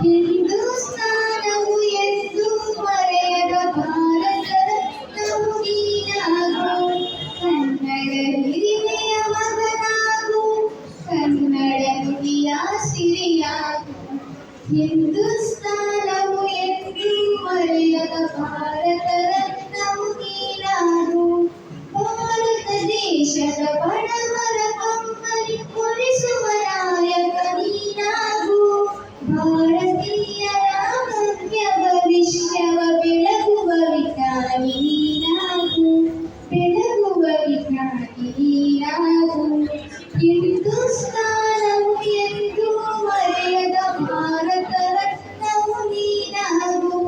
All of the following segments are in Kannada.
ಹಿಂದೂಸ್ತಾನವು ಎಂದು ಮರೆಯದ ಭಾರತ ರತ್ನವು ನೀನಾಗು, ಕನ್ನಡ ಹಿರಿಮೆಯ ಮಗನಾಗು, ಕನ್ನಡ ನುಡಿಯ ಸಿರಿಯಾಗು. ಹಿಂದೂಸ್ತಾನವು ಎಂದು ಮರೆಯದ ಭಾರತ ರತ್ನವು ನೀನಾಗು, ಭಾರತ ದೇಶದ ಬಡವರ ಕಮ್ಮಲಿ ಕೊಲಿಸುವ ನಾಯಕ ನೀನಾಗು, ಭಾರತೀಯರ ಭವ್ಯ ಭವಿಷ್ಯವ ಬೆಳಗುವ ವಿಜ್ಞಾನಿ ನೀನಾಗು, ಬೆಳಗುವ ವಿಜ್ಞಾನಿ ನೀನಾಗು. ಹಿಂದೂಸ್ತಾನವು ಎಂದು ಮರೆಯದ ಭಾರತ ರತ್ನವು ನೀನಾಗು,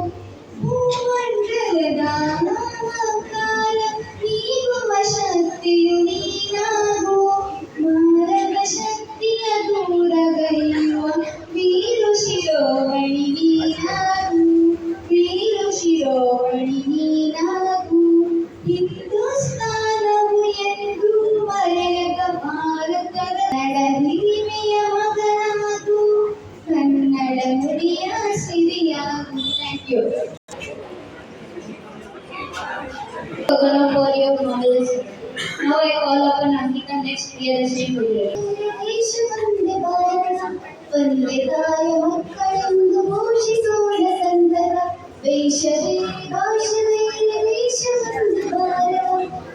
ಭೂಮಂಡಲದ ನಾಮಕಾಲ ನೀಗುವ ಶಕ್ತಿಯು ನೀನಾಗು, ಮಾರಕ ಶಕ್ತಿಯ ದೂರಗೈಯುವ ವೀರು ಶಿರೋಮಣಿ ನೀನಾಗು, ವೀರು ಶಿರೋಮಣಿ ನೀನಾಗು. ಹಿಂದೂಸ್ತಾನವು ಎಂದು ಮರೆಯದ ಭಾರತ ಕನ್ನಡ ಹಿರಿಮೆಯ ಮಗನಾಗು, ಕನ್ನಡ ನುಡಿಯ ಸಿರಿಯಾಗು. Thank you. For your knowledge. Now I call upon Ankita next Priyadashini to lead. ದೇಶ ವಂದೇ ಭಾರತ ವಂದೇ ತಾಯ ಮಕ್ಕಳೆಂದು ಘೋಷಿಸೋಣ ಸಂತತ, ವೇಷವೇ ಭಾಷವೇ ದೇಶ ವಂದೇ ಭಾರತ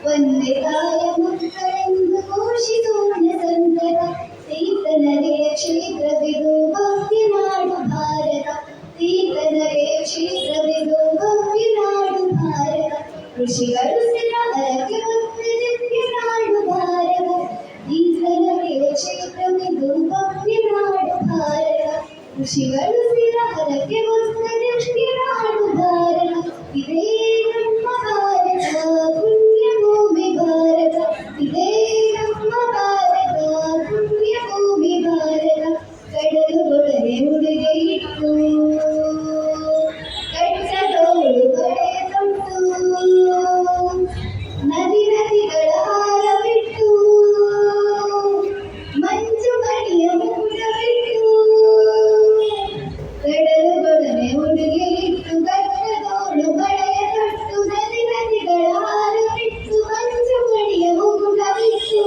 ವಂದೇ ತಾಯ ಮಕ್ಕಳೆಂದು ಘೋಷಿಸೋಣ ಸಂತತ. ತೀರ್ಥನಗೆಯ ಕ್ಷೇತ್ರವಿದು ಭವ್ಯ ನಾಡು ಭಾರತ, ತೀರ್ಥನಗೆಯ ಕ್ಷೇತ್ರವಿದು ಭವ್ಯ ನಾಡು ಭಾರತ. ಋಷಿಗಳು ಹರಕೆ ಹೊತ್ತ ದಿವ್ಯ ನಾಡು ಭಾರತ, ತೀರ್ಥನಗೆಯ ಕ್ಷೇತ್ರವಿದು ಭವ್ಯ ನಾಡು ಭಾರತ. ಋಷಿಗಳು ಹರಕೆ ಹೊತ್ತ ದಿವ್ಯ ನಾಡು ಭಾರತ, ಇದೇ ನಮ್ಮ ಭಾರತ ಪುಣ್ಯ ಭೂಮಿ ಭಾರತ, ಇದೇ ನಮ್ಮ ಭಾರತ ಪುಣ್ಯ ಭೂಮಿ ಭಾರತ. ಕಡಲುಗೊಳಗೆ ಉಡುಗೆ ಇಟ್ಟು ಕಟ್ಟಡೋಳು ಬಳೆಯ ತೊಟ್ಟು, ನದಿ ನದಿಗಳ ಹಾರ ಬಿಟ್ಟು ಮಂಜು ಮಣಿಯ ಮುಗುಟ ಬಿಟ್ಟು, ಕಡಲುಗೊಳಗೆ ಉಡುಗೆ ಇಟ್ಟು ಕಟ್ಟಡೋಳು ಬಳೆಯ ತೊಟ್ಟು, ನದಿ ನದಿಗಳ ಹಾರ ಬಿಟ್ಟು ಮಂಜು ಮಣಿಯ ಮುಗುಟ ಬಿಟ್ಟು,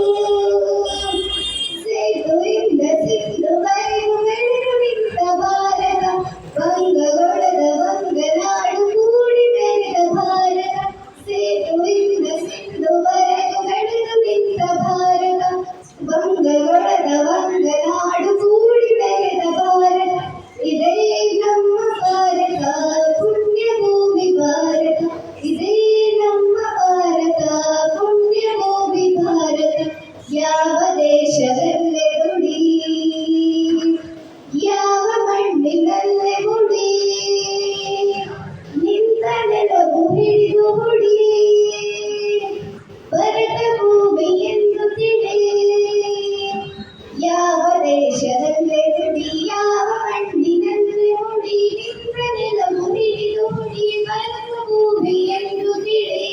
ಸೇತುವಿಂದ ಸಿಂಧುವರೆಗೂ ಬೆಳೆದು ನಿಂತ ಭಾರತ, ಬಂಗಗೊಳದ ಬಂಗನಾಡು ಕೂಡಿ ಬೆಳೆದ ಭಾರತ, ಸೇತುವಿಂದ ಸಿಂಧುವರೆಗೂ ಬೆಳೆದು ನಿಂತ ಭಾರತ, ಬಂಗಗೊಳದ ಬಂಗನಾಡು ಕೂಡಿ ಬೆಳೆದ ಭಾರತ. ಇದೇ ನಮ್ಮ ಭಾರತ ಪುಣ್ಯ ಭೂಮಿ ಭಾರತ, ಇದೇ ನಮ್ಮ ಭಾರತ ಪುಣ್ಯ ಭೂಮಿ ಭಾರತ. ಯಾವ ದೇಶದಲ್ಲೇ ದುಡಿ, ಯಾವ ಮಣ್ಣಿನಲ್ಲೇ ಮುಡಿ, ನಿಂತ ನೆಲವು ಹಿಡಿದು ಹುಡಿ, ಭರತ ಭೂಮಿ ಎಂದು ತಿಳಿ. ಯಾವ ದೇಶದಲ್ಲೇ ದುಡಿ, ಯಾವ ಮಣ್ಣಿನಲ್ಲೇ ಮುಡಿ, ನಿಂತ ನೆಲವು ಹಿಡಿದು ಹುಡಿ, ಭರತ ಭೂಮಿ ಎಂದು ತಿಳಿ.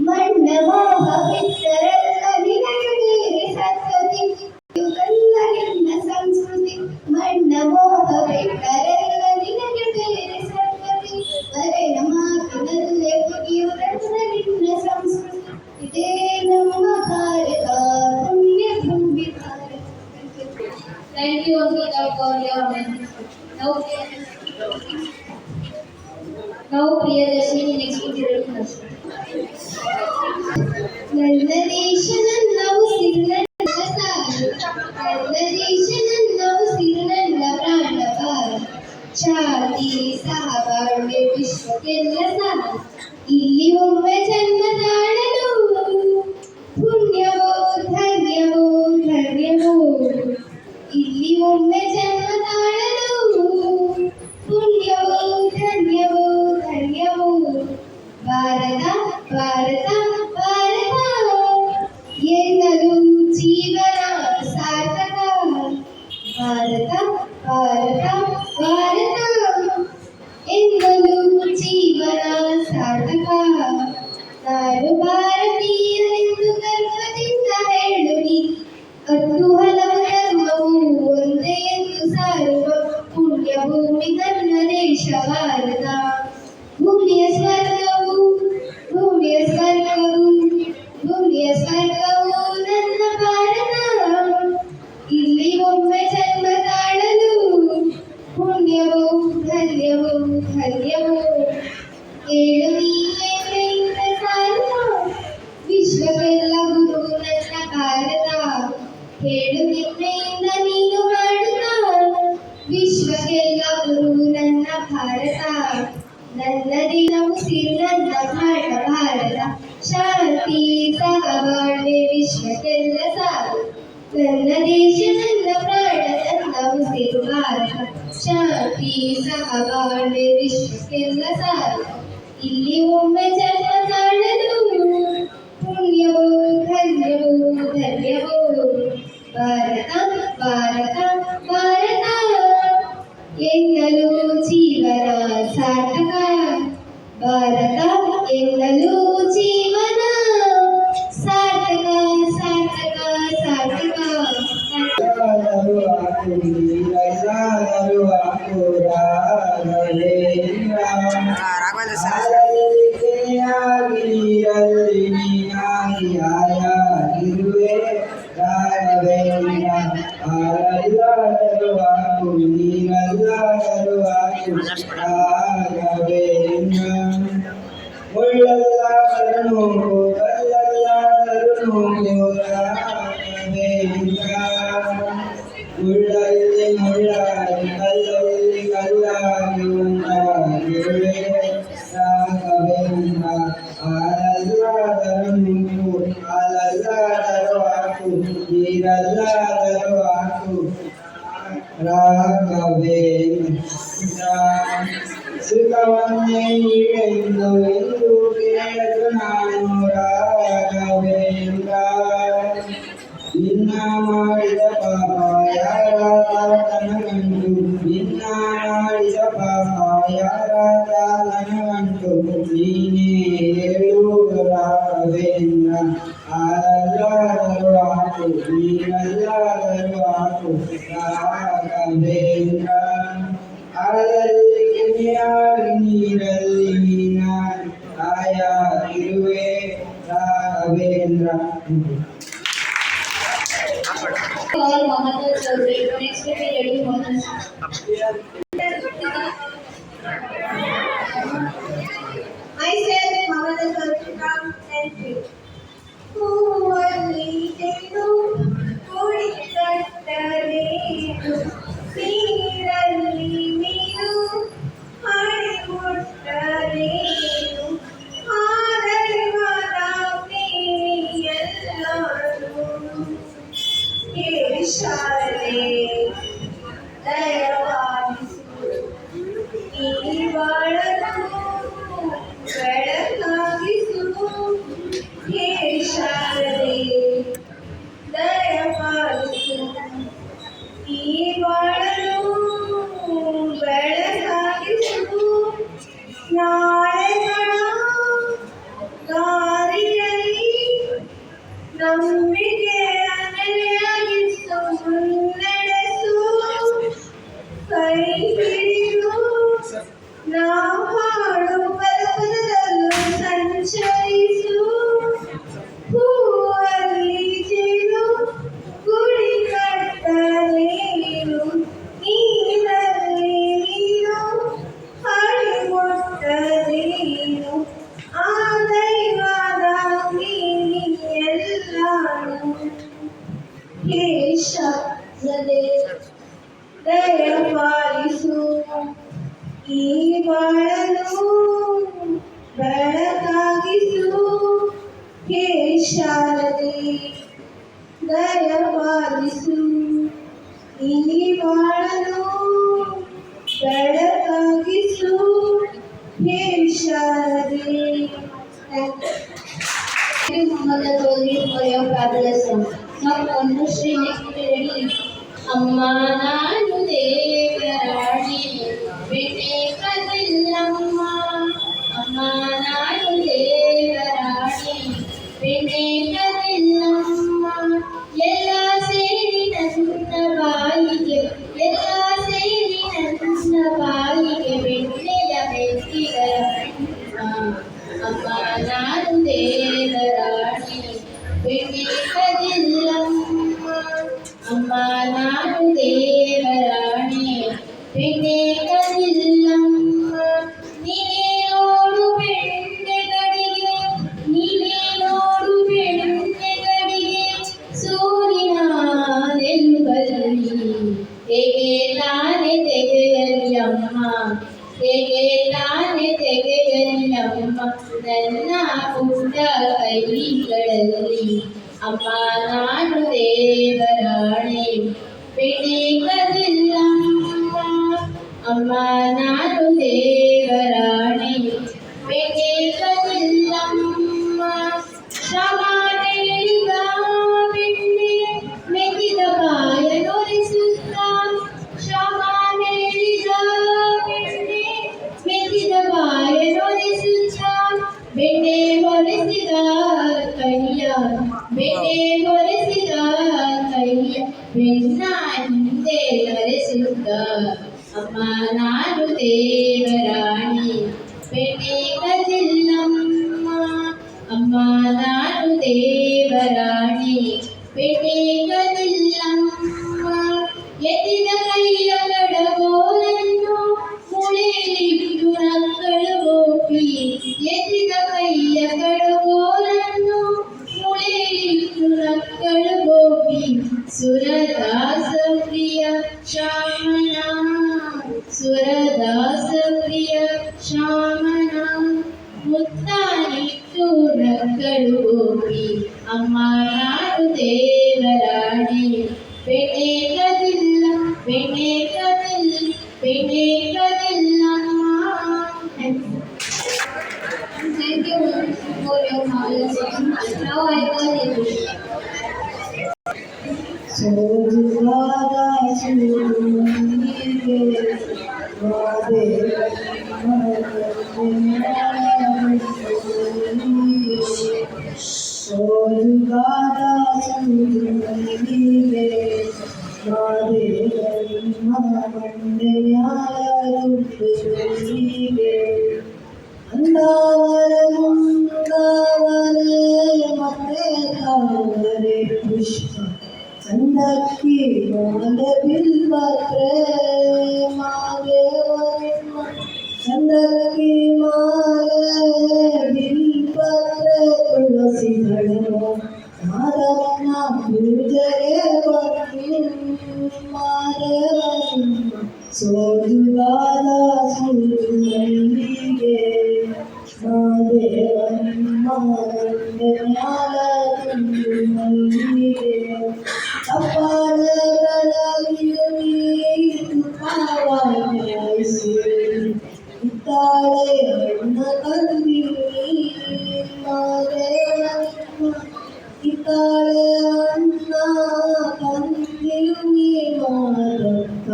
ಮಣ್ಣ ಮೋಹ ಬಿಟ್ಟರಲ್ಲ ನಿನಗೆ ಬೇರೆ ಸಂಸ್ಕೃತಿ, ಇವೆಲ್ಲ ನಿನ್ನ ಸಂಸ್ಕೃತಿ. ಮಣ್ಣ ಮೋಹ ಬಿಟ್ಟರಲ್ಲ ನಿನಗೆ ಬೇರೆ ಸಂಸ್ಕೃತಿ, ಬರೆಯ ಮಾತಿನಲ್ಲೇ ಮುಗಿಯುವುದಲ್ಲ ನಿನ್ನ ಸಂಸ್ಕೃತಿ. ಇದೇ ನಮ್ಮ ಭಾರತ ಪುಣ್ಯ ಭೂಮಿ Bharat. Thank you, Ankita, for your message. Now Priyadashini next to the ನನ್ನ ದೇಶ ನನ್ನ ಉಸಿರು ನನ್ನ ಸಾಲು, ನನ್ನ ದೇಶ ನನ್ನ ಉಸಿರು ನನ್ನ ಪ್ರಾಣ ಭಾರ, ಶಾಂತಿ ಸಹಬಾಳ್ವೆ ವಿಶ್ವಕ್ಕೆಲ್ಲ ಸಾಲು. ಇಲ್ಲಿ ಒಮ್ಮೆ ಜನ್ಮ ತಾಳಲು ಪುಣ್ಯವೋ ಧನ್ಯವೋ ಧನ್ಯವೋ, ಇಲ್ಲಿ ಒಮ್ಮೆ ಜನ್ಮ ತಾಳಲು ಪುಣ್ಯವೋ ಧನ್ಯವೋ ಧನ್ಯವೋ. ಭಾರತ ಭಾರತ ಭಾರತ ಎನ್ನಲು ಜೀವನ ಸಾರ್ಥಕ, ಭಾರತ ಭಾರತ ಭಾರತ ಎನ್ನಲು ಜೀವನ ಸಾರ್ಥಕ. ನಾಡು ಭಾರತೀಯರೆಂದು ಗರ್ವದಿಂದ ಹೇಳು ನೀ, ಕತ್ತುಹಲ ಹೇಳು ನಿನ್ನೆಯಿಂದ ನೀನು ಮಾಡುತ್ತಾ ವಿಶ್ವಕ್ಕೆಲ್ಲ ಗುರು ನನ್ನ ಭಾರತ ನನ್ನ ದಿನ ಉಸಿರು ನನ್ನ ಭಾರತ ಶಾಂತಿ ಸಹಬಾಳ್ವೆ ವಿಶ್ವಕ್ಕೆಲ್ಲ ಸಾರು ನನ್ನ ದೇಶ ನನ್ನ ಪ್ರಾಣ ನನ್ನ ಉಸಿರು ಭಾರತ ಶಾಂತಿ ಸಹಬಾಳ್ವೆ ವಿಶ್ವಕ್ಕೆಲ್ಲ ಸಾರು ಇಲ್ಲಿ ಒಮ್ಮೆ ಜನ್ಮ ತಾಳಲು ಪುಣ್ಯವೋ ಧನ್ಯವೋ ಭಾರತ ಭಾರತ ಭಾರತ ಎನ್ನಲು ಜೀವನ ಸಾರ್ಥಕ ಭಾರತ ಎನ್ನಲು ಜೀವನ ಸಾರ್ಥಕ ಸಾರ್ಥಕ ಸಾರ್ಥಕ ಸುಖವನ್ನೇ ನೀಡೆಂದು ಎಂದು ಕೇಳಲು ನಾನು ರಾಘವೇಂದ್ರ ನಿನ್ನ ಮಾಡಿದ ಪಾಪ ಯಾರಾದ ನನಗಂಟು ನಿನ್ನ ಮಾಡಿದ ಪಾಪ ಯಾರಾದ ನನಗಂಟು ನೀನೇ ಹೇಳು ರಾಘವೇಂದ್ರ ಆದಲ್ಲಾದರೂ ಆಟು ನೀನಲ್ಲಾದರೂ ಆಟು ರಾಘವೇಂದ್ರ ಆದಲ್ಲಿ ನೀರಲ್ಲಿ ನೀನಾಗಿ ಆಯಾಗಿರುವೆ Raghavendra. I said Mohammed come and you. ಹೂವಲ್ಲಿ ತೆಗೆದು ಕುಡಿತಟ್ಟರೇನು ನೀರಲ್ಲಿ ನೀನು ಮಾಡಿಕೊಟ್ಟರೇನು ಆದರಿವಾದ ಎಲ್ಲರೂ ಶಾಲೆ ದಯವಾಗಿಸು ಈ ಬಾಳನು ಬೆಳಕಾಗಿಸು ಹೇ ಶಾರದೆ ದಯಪಾಲಿಸು ಈ ಬಾಳನು ಬೆಳಕಾಗಿಸು ನಾಳೆಗಳ ದಾರಿಯಲ್ಲಿ ನಂಬಿಕೆಯ ನೆಲೆಯಾಗಿಸು ಮುನ್ನಡೆಸು ಕೈ ಹಿಡಿದು ನಾವು ಹಾಡು ಪದಪದದಲ್ಲೂ ಸಂಚರಿಸು ಹೂವಲ್ಲಿ ಜೇನು ಗುಡಿ ಕಟ್ಟಲೇನು ನೀರಲ್ಲಿ ನೀನು ಹಾಡಿಕೊಟ್ಟರೇನು ಆ ದೈವದ ಎಲ್ಲಾನು ಹೇ ಶಾರದೆ ದಯಪಾಲಿಸು ಈ ಬಾಳನು ಬೆಳಕಾಗಿಸು ಹೇ ಶಾರದೆ ದಯಪಾಲಿಸು ಈ ಬಾಳನು ಬೆಳಕಾಗಿಸು ಹೇ ಶಾರದೆ. Muhammad told you for your fabulous song. Now on to Sri next ready. ಅಮ್ಮ ನಾನು ದೇವರಾಣಿ ಬಿಟ್ಟೇಕದಿಲ್ಲಮ್ಮ ಅಮ್ಮ ನಾನು ದೇವರಾಣಿ ಬಿಟ್ಟೇಕದಿಲ್ಲಮ್ಮ ಎಲ್ಲ ಸೇರಿ ನನ್ನ ಬಾಯಿಗೆ ಎಲ್ಲ ಸೇರಿ ನನ್ನ ಬಾಯಿಗೆ ಬೆಣ್ಣೆಯ ಬೆಟ್ಟಿಗರ ಅಮ್ಮ ನಾನು ದೇವರಾಣಿ ಬಿಟ್ಟೇಕದಿಲ್ಲಮ್ಮ ಅಮ್ಮ ನಾನು ದೇವರಾಣಿ ಬಿಟ್ಟೇಕದಿಲ್ಲಮ್ಮ ನೀನೇ ನೋಡು ಬೆಣ್ಣೆಗಳಿಗೆ ನೀನೇ ನೋಡು ಬೆಣ್ಣೆಗಳಿಗೆ ಸೂರ್ಯನ ರಾಣಿ ಬೆಣ್ಣೆ ಕದಿಲ್ಲಮ್ಮ ಅಮ್ಮ ನಾನು ದೇವರಾಣಿ ಬೆಣ್ಣೆ ಕದಿಲ್ಲಮ್ಮ ಶ್ರಮ ಹೇಳಿದ ಬೆಣ್ಣೆ ಮೆತ್ತಿದ ಕಾಯ ನುರಿಸುತ್ತ ಶ್ರಮ ಹೇಳಿದ ಬೆಣ್ಣೆ ಮೆತ್ತಿದ ಕಾಯ ನುರಿಸುತ್ತ ಬೆಣ್ಣೆ ಹೊರಿಸಿದ ಕೈಯ ಬೆಣ್ಣೆ ಹೊರಿಸಿದ ಕೈಯ ಬೆನ್ನ ಹಿಂದೆ ಧರಿಸುತ್ತ ಅಮ್ಮ ನಾನು ದೇವರಾಣಿ ಬೆಣ್ಣೆ ಕದಿಲ್ಲಮ್ಮ ಅಮ್ಮ ನಾನು ದೇವರಾಣಿ ಬೆಣ್ಣೆ ಕದಿಲ್ಲಮ್ಮ ಎತ್ತಿದ ಕೈಯ ಕಡಗೋಲನ್ನು ಮುಳಿಲಿಟ್ಟು ನಕ್ಕಳು ಗೋಪಿ ಎತ್ತಿದ ಕೈಯ ಕಡಗೋಲನ್ನು ಮುಳಿಲಿಟ್ಟು ನಕ್ಕಳು ಗೋಪಿ ಸುರದಾಸ ಪ್ರಿಯ ಶ್ಯಾಮನ ಸುರದಾಸ ಪ್ರಿಯ ಶ್ಯಾಮನ ಮುತ್ತಾನಿಟ್ಟು ನಕ್ಕಳು ಗೋಪಿ ಅಮ್ಮ ನಾನು ದೇವರಾಣಿ ಬೆಣ್ಣೆ ಕದಿಲ್ಲ ಬೆಣ್ಣೆ ಕದಿಲ್ಲ ಬೆಣ್ಣೆ ಕದಿಲ್ಲಮ್ಮ. Thank you for your knowledge. Now I call you. ಸೋಜುವಾದ ಸುಂದರಿಯೇ ವಾದೆ ಸೋಜುವಾದ ಸುಂದರಿಯೇ ವಾದೆ ಮಂಡೆಯಾರುತ್ತಿಗೆ ಅಂದಾವರ ಮುಂದಾವರೆ ಮತ್ತೆ ತಾವರೆ ಪುಷ್ಪ ಚಂದಕ್ಕಿ ಮೋದ ಬಿಲ್ವತ್ರೆ ಮಾದೇವರಮ್ಮ ಚಂದಕ್ಕಿ ಮಾಲೆ ಬಿಲ್ವತ್ರೆ ತುಳಸಿಗಳು ಮಾದವನ ಪೂಜೆಗೆ ಬಂದು ಮಾದೇವರಮ್ಮ ಸೋಜುವಾದ ಸುಂದರಿಗೆ ಮಾದೇವರಮ್ಮ ಮ್ಯಾಲ ತುಂಬಿಗೆ ಇತ್ತಾಳೆ ಅಣ್ಣ ತಂದಿರಿ ಮಾದೇವರಮ್ಮ ಇತ್ತಾಳೆ ಅಣ್ಣ ತಂದಿರಿ ಮಾದಕ್ಕ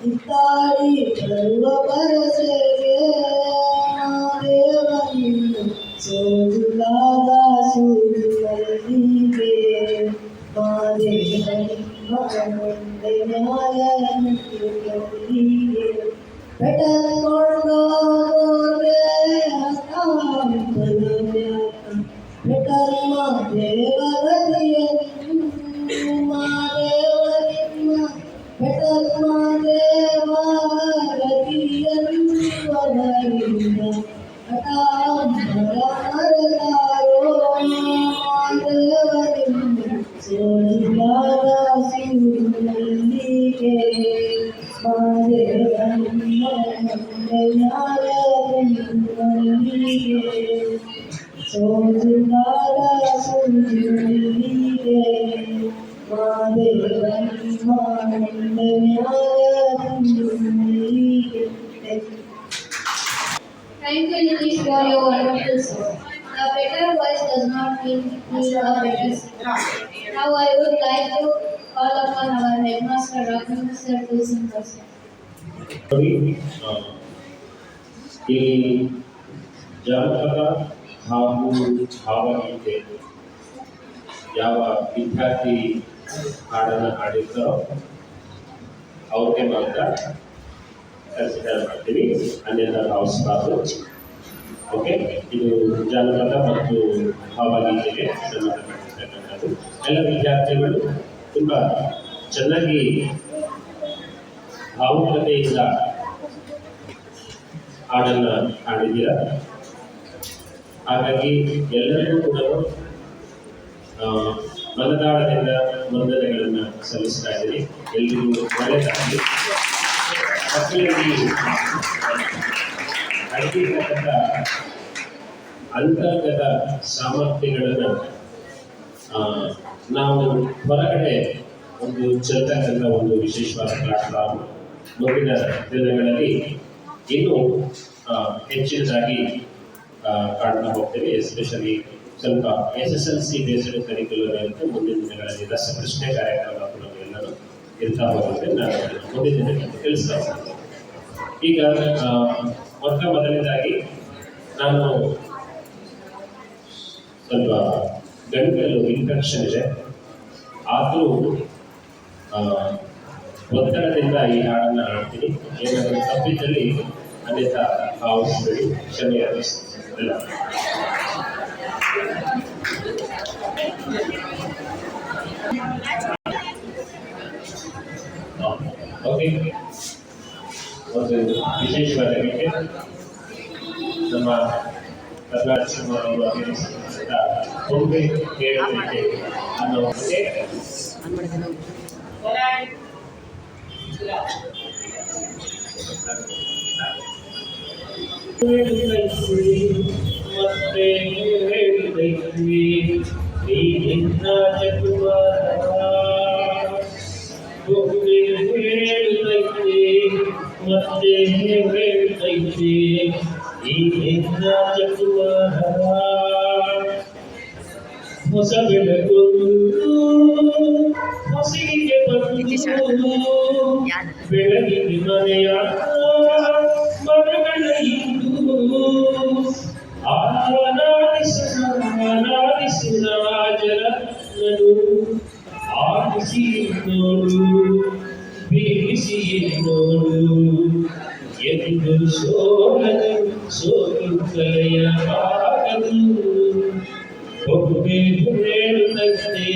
ಇತ್ತಾಳಿ ಬರುವ ಬರಸೆಗೆ ಮಾದೇವರಮ್ಮ ಸೋಜುಲಾದ ಸೂಜುಗಳಿಗೆ ಮಾದೇವರಮ್ಮ ಮುಂದೆ ನ್ಯಾಯ ಬೆಟರ್ಕೊಂಡೋರೆ ಬೆಟರ್ಮ ದೇವರದಿಯನ್ನು ಮಾದೇವರಮ್ಮ ಬೆಟರ್ಮ ದೇವರದಿಯನ್ನು ಅವರಿಂದ ಹಠಾಂಬರಮರದಾರೋ ಮಾದೇವರಮ್ಮ ಸೋಜುಲಾದ ಸೂಜುಗಳಿಗೆ ಮಾದೇವರಮ್ಮ ಮುಂದೆ ನ್ಯಾಯ ಸೋಜುಲಾದ ಸೂಜುಗಳಿಗೆ ಮಾದೇವರಮ್ಮ ಮುಂದೆ ನ್ಯಾಯ Thank you, Nitish, for your wonderful song. A better voice does not mean a better singer. Now I would like to call upon our headmaster, Raghunath sir, to sing the song. ಈ ಜಾನಪದ ಹಾಗೂ ಭಾವಗೀತೆ ಯಾವ ವಿದ್ಯಾರ್ಥಿ ಹಾಡನ್ನು ಹಾಡಿರ್ತಾರೋ ಅವ್ರಿಗೆ ಮಾತ್ರ ಕನ್ಸಿಡರ್ ಮಾಡ್ತೀವಿ, ಅನ್ಯथा ಭಾವಿಸಬಾರ್ದು. ಓಕೆ, ಇದು ಜಾನಪದ ಮತ್ತು ಭಾವಗೀತೆಗೆ ಸಂಬಂಧಪಟ್ಟಿರ್ತಕ್ಕಂಥದ್ದು. ಎಲ್ಲ ವಿದ್ಯಾರ್ಥಿಗಳು ತುಂಬ ಚೆನ್ನಾಗಿ ಭಾವುಕತೆಯಿಂದ ಹಾಡನ್ನು ಹಾಡಿದ್ದೀರ. ಹಾಗಾಗಿ ಎಲ್ಲರಿಗೂ ಕೂಡ ಮನದಾಳದಿಂದ ವಂದನೆಗಳನ್ನು ಸಲ್ಲಿಸ್ತಾ ಇದ್ದೀನಿ. ಎಲ್ರಿಗೂ ಒಳ್ಳೆಯದಾಗಲಿ. ಮಕ್ಕಳಿಗೆ ಅಡಗಿರ್ತಕ್ಕಂಥ ಅಂತರ್ಗತ ಸಾಮರ್ಥ್ಯಗಳನ್ನು ನಾವು ಹೊರಗಡೆ ಒಂದು ಚೆಲ್ತಕ್ಕಂಥ ಒಂದು ವಿಶೇಷವಾದ ಪ್ಲಾಟ್ಫಾರ್ಮ್. ಮುಂದಿನ ದಿನಗಳಲ್ಲಿ ಇನ್ನೂ ಹೆಚ್ಚಿನದಾಗಿ ಕಾಣ್ತಾ ಹೋಗ್ತೇವೆ. ಎಸ್ಪೆಷಲಿ ಸ್ವಲ್ಪ SSLC ಬೇಸ್ಡ್ ಕರಿಕ್ಯುಲರ್ ಅಂತ ಮುಂದಿನ ದಿನಗಳಲ್ಲಿ ರಸಪ್ರಶ್ನೆ ಕಾರ್ಯಕ್ರಮ ಎಲ್ಲರೂ ಇರ್ತಾ ಹೋಗುತ್ತೆ. ನಾನು ಮುಂದಿನ ದಿನಕ್ಕೆ ತಿಳಿಸ್ತಾ ಹೋಗ್ತೇನೆ. ಈಗ ಮೊದಲನೇದಾಗಿ ನಾನು ಸ್ವಲ್ಪ ಗಂಟಲು ಇನ್ಫೆಕ್ಷನ್ ಇದೆ, ಆದರೂ ಒತ್ತಡದಿಂದ ಈ ಹಾಡನ್ನು ಹಾಡ್ತೀನಿ. ಏನಾದರೂ ತಪ್ಪಿದ್ದಲ್ಲಿ ಅನ್ಯಥಾ ಭಾವಿಸಬೇಡಿ, ಕ್ಷಮೆ ಅನಿಸ್ತಲ್ಲ. ಓಕೆ, ಒಂದು ವಿಶೇಷವಾದ ಗೀತೆ ನಮ್ಮ ಕರ್ನಾಟಕ ಅವರು ಅಭಿನಯಿಸಿದ ಗೊಂಬೆ ಕೇಳಬೇಕೆ ಅನ್ನೋ ಬಗ್ಗೆ ಮತ್ತೆ ಹೇಳಿದೈತಿ ನೀನಿನ್ನ ಜಗುವಾರ ಗೊಂಬೆ ಹೇಳಿದೈತಿ ಮತ್ತೆ ಹೇಳಿದೈತಿ ನೀನಿನ್ನ ಜಗುವಾರ ಹೊಸ ಬೆಳಗೊಂದು ಹೊಸಿಗೆ ಬಂದು ಬೆಳಗಿನ ಮನೆಯ ಮರಗಳ ಇಂದು ಆನಾಡಿಸು ರಾಜರತ್ನನು ಆಡಿಸಿ ನೋಡು ಬೀಳಿಸಿ ನೋಡು ಎಂದು ಸೋಲದು ಸೋಲು ಕಲೆಯಬಾರದು. ಒಬ್ಬೆ ಹೇಳುತ್ತೈತೆ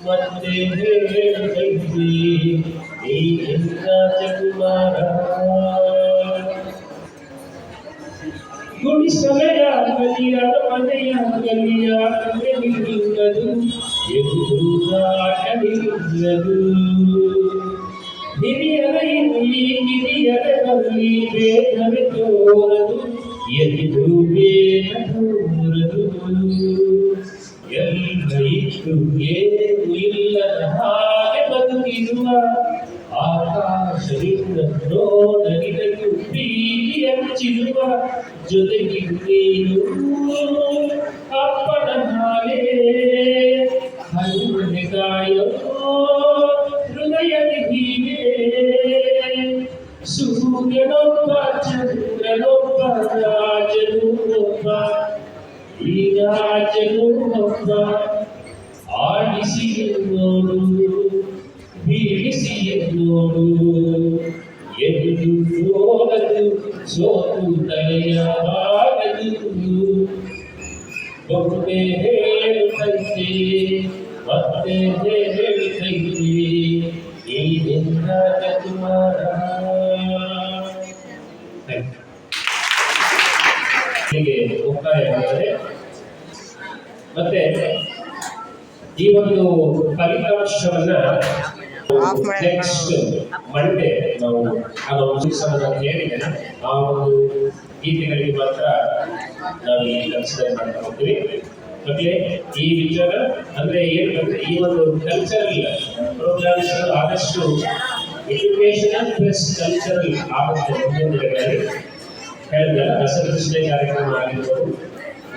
ಮತ್ತೆ ಹೇಳುತ್ತೈತೆ ಈ ರಾಜಕುಮಾರ. ಗುಡಿಸಲೆಯ ಗಲಿಯ ಮನೆಯ ಗಲಿಯ ನಿಲ್ಲದು ಎದುರಾಟವಿಲ್ಲದು. ಹಿರಿಯರಲ್ಲಿ ಬೇಗನೆ ತೋರದು ಎದು ಬೇಗ ತೋರದು. ಎಲ್ಲ ಇಟ್ಟು ಏನು ಇಲ್ಲದ ಹಾಗೆ ಬದುಕಿರುವ ಆಕಾಶದಿಂದ ನೋಡಲಿದಲು ಪ್ರೀತಿ ಹಚ್ಚಿರುವ ಜೊತೆಗೆ ನೀನು ಅಪ್ಪನ ಹಾಗೆ ಹಣ್ಣೆಗಾಯೋ ಹೃದಯದ ಹೀಗೆ. ಸೂರ್ಯನೊಬ್ಬ ಚಂದ್ರನೊಬ್ಬ ರಾಜನು ಒಬ್ಬ ಈ ರಾಜನು ಒಬ್ಬ ಆಡಿಸಿ ನೋಡು ಬೀಳಿಸಿ ನೋಡು ಎಂದು ಹೋಗದು ಸೋತು ತಲೆಯಬಾರದು. ಒಬ್ಬೆ ಹೇಳುತ್ತೈತೆ ಮತ್ತೆ ಹೇಳುತ್ತೈತೆ ಈ ರಾಜಕುಮಾರ. ಹೀಗೆ ಮುಕ್ತಾಯವಾದರೆ ಮತ್ತೆ ಈ ಒಂದು ಫಲಿತಾಂಶವನ್ನ ನೆಕ್ಸ್ಟ್ ಮಂಡೇ ನಾವು ಹೇಳಿದ್ದೇನೆ. ಆ ಒಂದು ಗೀತೆಗಳಿಗೆ ಮಾತ್ರ ನಾವು ಈ ಕನ್ಸಿಡರ್ ಮಾಡ್ತಾ ಹೋಗ್ತೀವಿ. ಮತ್ತೆ ಈ ವಿಚಾರ ಅಂದ್ರೆ ಏನು ಅಂದ್ರೆ ಈ ಒಂದು ಕಲ್ಚರಲ್ ಪ್ರೋಗ್ರಾಮ್ಸ್ ಆದಷ್ಟು ಎಜುಕೇಶನಲ್ ಪ್ಲಸ್ ಕಲ್ಚರಲ್ ಆಗುತ್ತೆ. ಮುಂದಿನ ದಿನಗಳಲ್ಲಿ ಹೇಳಿದ ರಸಪ್ರಶ್ನೆ ಕಾರ್ಯಕ್ರಮ ಆಗಿರ್ಬೋದು,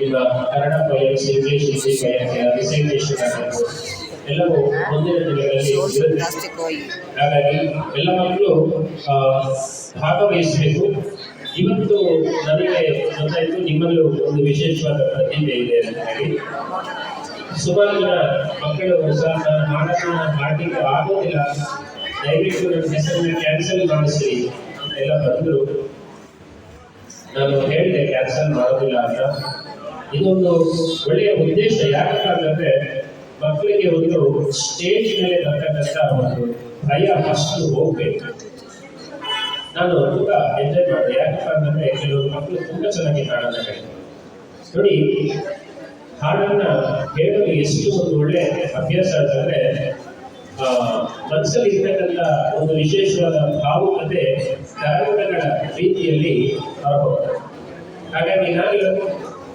ಈಗ Kannada poems, English Hindi recitation ಆಗಿರ್ಬೋದು, ಎಲ್ಲವೂ ಮುಂದಿನ ದಿನಗಳಲ್ಲಿ ಹಾಗಾಗಿ ಎಲ್ಲ ಮಕ್ಕಳು ಭಾಗವಹಿಸಬೇಕು. ಇವತ್ತು ನನಗೆ ಗೊತ್ತಾಯಿತು ನಿಮ್ಮಲ್ಲೂ ಒಂದು ವಿಶೇಷವಾದ ಪ್ರತಿಭೆ ಇದೆ ಅಂತ ಹೇಳಿ. ಸುಮಾರು ಜನ ಮಕ್ಕಳು ಸಹ ನನ್ನ ಹಾಡನ್ನು ಹಾಡಲಿಕ್ಕೆ ಆಗೋದಿಲ್ಲ, ದಯವಿಟ್ಟು ನನ್ನ ಹೆಸರನ್ನು ಕ್ಯಾನ್ಸಲ್ ಮಾಡಿಸಿ ಅಂತ ಎಲ್ಲ ಬಂದರು. ನಾನು ಹೇಳಿದೆ ಕ್ಯಾನ್ಸಲ್ ಮಾಡೋದಿಲ್ಲ ಅಂತ. ಇದೊಂದು ಒಳ್ಳೆಯ ಉದ್ದೇಶ. ಯಾಕಂತ ಅಂತಂದ್ರೆ ಮಕ್ಕಳಿಗೆ ಒಂದು ಸ್ಟೇಜ್ ಮೇಲೆ ಬರ್ತಕ್ಕಂಥ ಒಂದು ಭಯ ಫಸ್ಟ್ ಹೋಗ್ಬೇಕು. ನಾನು ತುಂಬಾ ಎಂಜಾಯ್ ಮಾಡಿದೆ. ಯಾಕಪ್ಪ ಅಂತಂದ್ರೆ ಕೆಲವು ಮಕ್ಕಳು ತುಂಬಾ ಚೆನ್ನಾಗಿ ಹಾಡನ್ನ ಹೇಳಿದ್ರು. ನೋಡಿ, ಹಾಡನ್ನ ಹೇಳಲು ಎಷ್ಟು ಒಂದು ಒಳ್ಳೆ ಅಭ್ಯಾಸ ಅಂತಂದ್ರೆ ಮನಸ್ಸಲ್ಲಿ ಇರ್ತಕ್ಕಂಥ ಒಂದು ವಿಶೇಷವಾದ ಭಾವುಕತೆ ತರಂಗಗಳ ರೀತಿಯಲ್ಲಿ ಹೊರಬರುತ್ತೆ. ಹಾಗಾಗಿ ನಾನು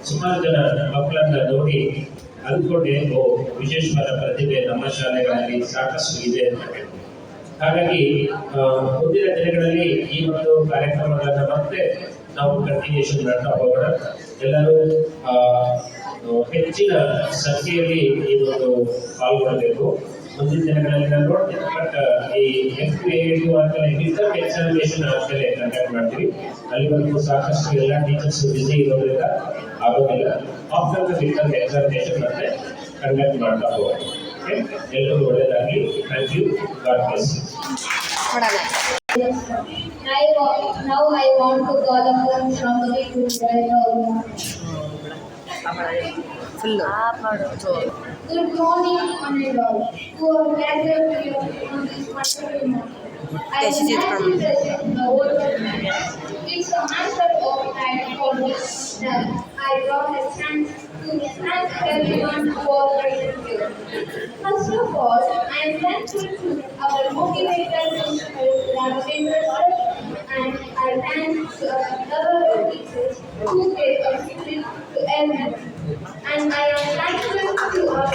ಸುಮಾರು ಜನ ಮಕ್ಕಳನ್ನ ನೋಡಿ ಅಂದ್ಕೊಂಡೆ ವಿಶೇಷವಾದ ಪ್ರತಿಭೆ ನಮ್ಮ ಶಾಲೆಗಳಲ್ಲಿ ಸಾಕಷ್ಟು ಇದೆ ಅಂತ ಹೇಳಿ. ಹಾಗಾಗಿ ಮುಂದಿನ ದಿನಗಳಲ್ಲಿ ಈ ಒಂದು ಕಾರ್ಯಕ್ರಮಗಳನ್ನ ಮತ್ತೆ ನಾವು ಕಂಟಿನ್ಯೂಷನ್ ಮಾಡ್ತಾ ಹೋಗೋಣ. ಎಲ್ಲರೂ ಹೆಚ್ಚಿನ ಸಂಖ್ಯೆಯಲ್ಲಿ ಈ ಒಂದು ಪಾಲ್ಗೊಳ್ಳಬೇಕು. ಮುಂದಿನ ದಿನಗಳಲ್ಲಿ ನಾನು ನೋಡ್ತೇನೆ, ಬಟ್ ಈ FA2 ಆದ್ಮೇಲೆ ಮಿಡ್ ಎಕ್ಸಾಮಿನೇಷನ್ ಆದ್ಮೇಲೆ ಕಂಡಕ್ಟ್ ಮಾಡ್ತೀವಿ. ಅಲ್ಲಿವರೆಗೂ ಸಾಕಷ್ಟು ಎಲ್ಲ ಟೀಚರ್ಸ್ ಬಿಸಿ ಇರೋದ್ರಿಂದ ಆಗೋದಿಲ್ಲ. ಆಫ್ಟರ್ ದ ಮಿಡ್ ಎಕ್ಸಾಮಿನೇಷನ್ ಮತ್ತೆ ಕಂಡಕ್ಟ್ ಮಾಡ್ತಾ ಹೋಗೋಣ. ಎಲ್ಲರೂ ಒಳ್ಳೆಯದಾಗಲಿ. Thank you. God bless you. Now I want to call upon Shambhavi to provide our full Good morning, honorable, who are gathered here on this wonderful morning. I Yes, would yes, like to present the word of manners. It's a matter of pride for me that I brought a chance to thank everyone who are present here. First of all, I am thankful to our motivator principal, Raghvendra sir, and I thank to our lovable teachers who gave us spirit to earn. And I am thankful to our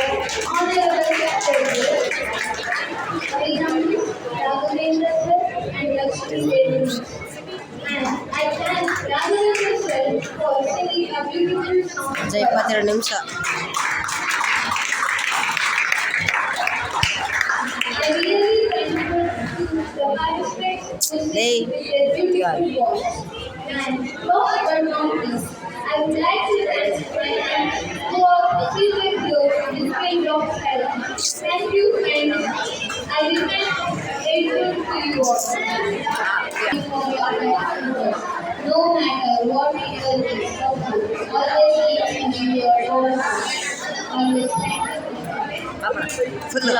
honorable secretary, Raghvendra sir and Lakshmi Devi. And I thank Raghvendra sir for singing a beautiful song. 22 ನಿಮಿಷ. I really thankful to the participants who sing with their beautiful voice. And last but not least, I would like to thank my friends who are seated here in field of silence. Thank you, and I remain grateful to you all. No matter what it is, always keep in your own. Always thank you. Full